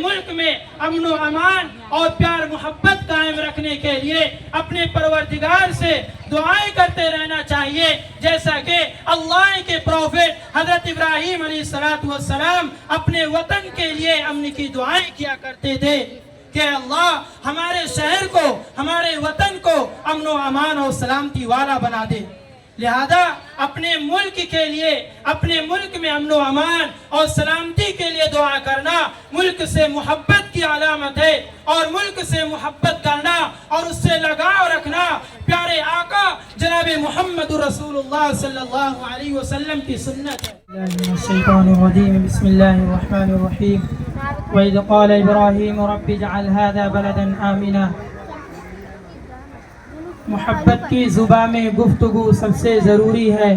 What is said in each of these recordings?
ملک میں امن و امان اور پیار محبت قائم رکھنے کے لیے اپنے پروردگار سے دعائیں کرتے رہنا چاہیے، جیسا کہ اللہ کے پروفٹ حضرت ابراہیم علیہ السلام اپنے وطن کے لیے امن کی دعائیں کیا کرتے تھے کہ اللہ ہمارے شہر کو، ہمارے وطن کو امن و امان اور سلامتی والا بنا دے۔ لہذا اپنے ملک کے لیے، اپنے ملک میں امن و امان اور سلامتی کے لیے دعا کرنا ملک سے محبت کی علامت ہے، اور ملک سے محبت کرنا اور اس سے لگاؤ رکھنا پیارے آقا جناب محمد رسول اللہ صلی اللہ علیہ وسلم کی سنت ہے۔ الشیطان الرجیم، بسم اللہ الرحمن الرحیم۔ وَإِذْ قَالَ إِبْرَاهِيمُ رَبِّ اجْعَلْ هَذَا بَلَدًا آمِنًا۔ محبت کی زبان میں گفتگو سب سے ضروری ہے،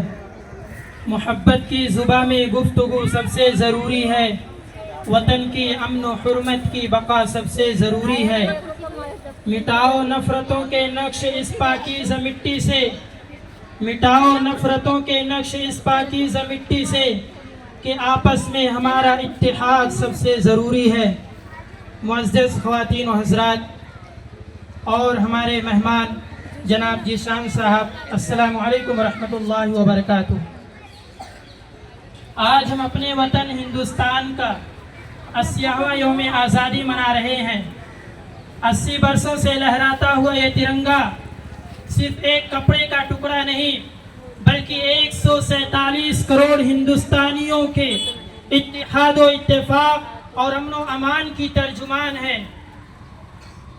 محبت کی زبان میں گفتگو سب سے ضروری ہے، وطن کی امن و حرمت کی بقا سب سے ضروری ہے۔ مٹاؤ نفرتوں کے نقش اس پاکیزہ مٹی سے، مٹاؤ نفرتوں کے نقش اس پاکیزہ مٹی سے، کہ آپس میں ہمارا اتحاد سب سے ضروری ہے۔ معزز خواتین و حضرات اور ہمارے مہمان جناب ذیشان صاحب، السلام علیکم ورحمۃ اللہ وبرکاتہ۔ آج ہم اپنے وطن ہندوستان کا 80واں یوم آزادی منا رہے ہیں۔ 80 برسوں سے لہراتا ہوا یہ ترنگا صرف ایک کپڑے کا ٹکڑا نہیں، بلکہ 147 کروڑ ہندوستانیوں کے اتحاد و اتفاق اور امن و امان کی ترجمان ہے۔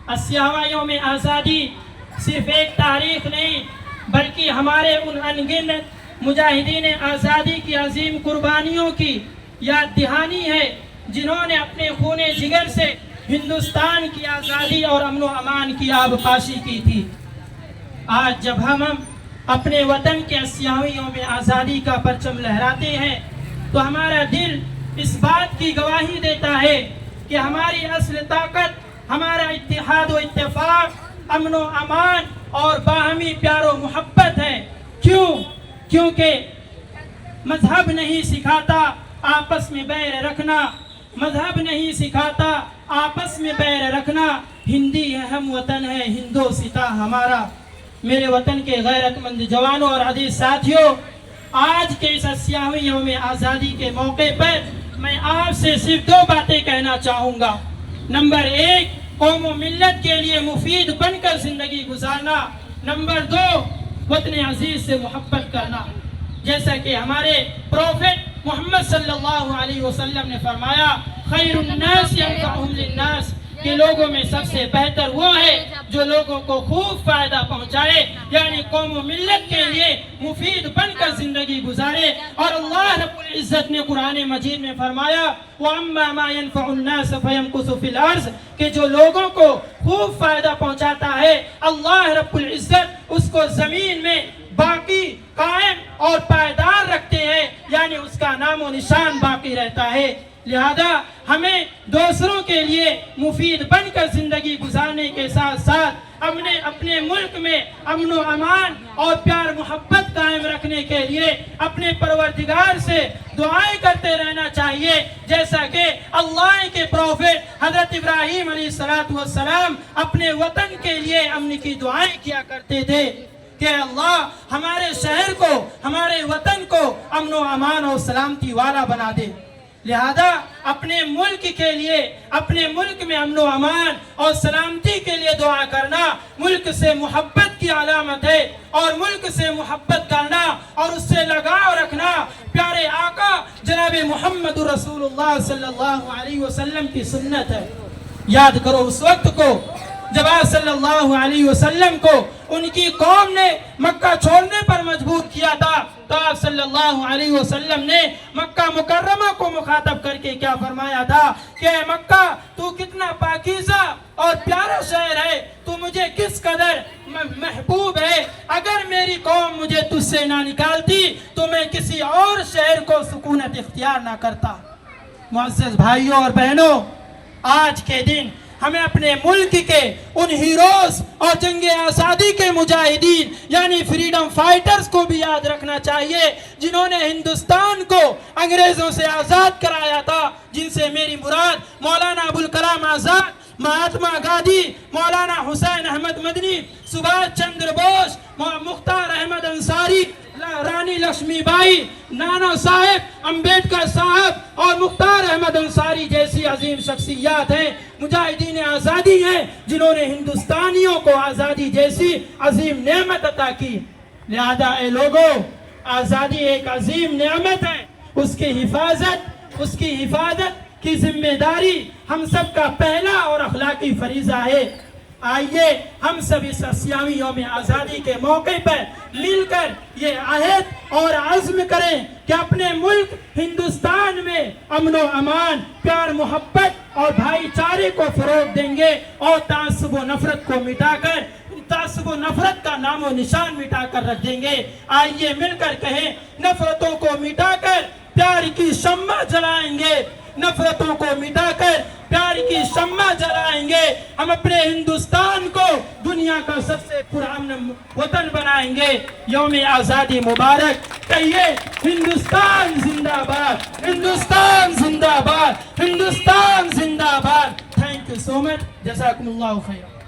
80واں یوم آزادی صرف ایک تاریخ نہیں، بلکہ ہمارے ان انگنت مجاہدین آزادی کی عظیم قربانیوں کی یاد دہانی ہے، جنہوں نے اپنے خون جگر سے ہندوستان کی آزادی اور امن و امان کی آبپاشی کی تھی۔ آج جب ہم اپنے وطن کے 80واں یوم آزادی کا پرچم لہراتے ہیں تو ہمارا دل اس بات کی گواہی دیتا ہے کہ ہماری اصل طاقت ہمارا اتحاد و اتفاق، امن و امان اور باہمی پیار و محبت ہے۔ کیونکہ مذہب نہیں سکھاتا آپس میں بیر رکھنا، مذہب نہیں سکھاتا آپس میں بیر رکھنا، ہندی ہے ہم وطن ہے ہندوستا ہمارا۔ میرے وطن کے غیرت مند جوانوں اور عزیز ساتھیوں، آج کے اس 80واں یوم آزادی کے موقع پر میں آپ سے صرف 2 باتیں کہنا چاہوں گا۔ نمبر 1، قوم و ملت کے لیے مفید بن کر زندگی گزارنا۔ نمبر 2، وطن عزیز سے محبت کرنا۔ جیسا کہ ہمارے پروفٹ محمد صلی اللہ علیہ وسلم نے فرمایا، خیر الناس انفعهم للناس، کہ لوگوں میں سب سے بہتر وہ ہے جو لوگوں کو خوب فائدہ پہنچائے، یعنی قوم و ملت کے لیے مفید بن کر زندگی گزارے۔ اور اللہ رب العزت نے قرآن مجید میں فرمایا، وَأَمَّا مَا يَنْفَعُ النَّاسَ فَيَمْكُثُ فِي الْأَرْضِ، کہ جو لوگوں کو خوب فائدہ پہنچاتا ہے اللہ رب العزت اس کو زمین میں باقی، قائم اور پائیدار رکھتے ہیں، یعنی اس کا نام و نشان باقی رہتا ہے۔ لہذا ہمیں دوسروں کے لیے مفید بن کر زندگی گزارنے کے ساتھ ساتھ اپنے ملک میں امن و امان اور پیار محبت قائم رکھنے کے لیے اپنے پروردگار سے دعائیں کرتے رہنا چاہیے، جیسا کہ اللہ کے پروفٹ حضرت ابراہیم علیہ السلام اپنے وطن کے لیے امن کی دعائیں کیا کرتے تھے کہ اللہ ہمارے شہر کو، ہمارے وطن کو امن و امان اور سلامتی والا بنا دے۔ لہذا اپنے ملک کے لیے، اپنے ملک میں امن و امان اور سلامتی کے لیے دعا کرنا ملک سے محبت کی علامت ہے، اور ملک سے محبت کرنا اور اس سے لگاؤ رکھنا پیارے آقا جناب محمد رسول اللہ صلی اللہ علیہ وسلم کی سنت ہے۔ یاد کرو اس وقت کو جب آپ صلی اللہ علیہ وسلم کو ان کی قوم نے مکہ چھوڑنے پر مجبور کیا تھا، تو آپ صلی اللہ علیہ وسلم نے مکہ مکرمہ کو مخاطب کر کے کیا فرمایا تھا کہ اے مکہ، تو کتنا پاکیزہ اور پیارا شہر ہے، تو مجھے کس قدر محبوب ہے، اگر میری قوم مجھے تجھ سے نہ نکالتی تو میں کسی اور شہر کو سکونت اختیار نہ کرتا۔ معزز بھائیوں اور بہنوں، آج کے دن ہمیں اپنے ملک کے ان ہیروز اور جنگ آزادی کے مجاہدین یعنی فریڈم فائٹرز کو بھی یاد رکھنا چاہیے جنہوں نے ہندوستان کو انگریزوں سے آزاد کرایا تھا، جن سے میری مراد مولانا ابوالکلام آزاد، مہاتما گاندھی، مولانا حسین احمد مدنی، سبھاش چندر بوس، مختار احمد انصاری، رانی لکشمی بائی، نانا صاحب امبیڈکر صاحب اور مختار احمد انصاری جیسی عظیم شخصیات ہیں، مجاہدین آزادی ہیں جنہوں نے ہندوستانیوں کو آزادی جیسی عظیم نعمت عطا کی۔ لہذا اے لوگوں، آزادی ایک عظیم نعمت ہے، اس کی حفاظت کی ذمہ داری ہم سب کا پہلا اور اخلاقی فریضہ ہے۔ آئیے ہم سب اس اسیامی یوم آزادی کے موقع پر مل کر یہ عہد اور عزم کریں کہ اپنے ملک ہندوستان میں امن و امان، پیار محبت اور بھائی چارے کو فروغ دیں گے اور تعصب و نفرت کو مٹا کر، تعصب و نفرت کا نام و نشان مٹا کر رکھ دیں گے۔ آئیے مل کر کہیں، نفرتوں کو مٹا کر پیار کی شمع جلائیں گے، نفرتوں کو مٹا کر پیار کی شمع جلائیں گے، ہم اپنے ہندوستان کو دنیا کا سب سے پرامن وطن بنائیں گے۔ یوم آزادی مبارک، کہیے ہندوستان زندہ باد، ہندوستان زندہ باد، ہندوستان زندہ باد۔ تھینک یو سو مچ، جزاکم اللہ خیر۔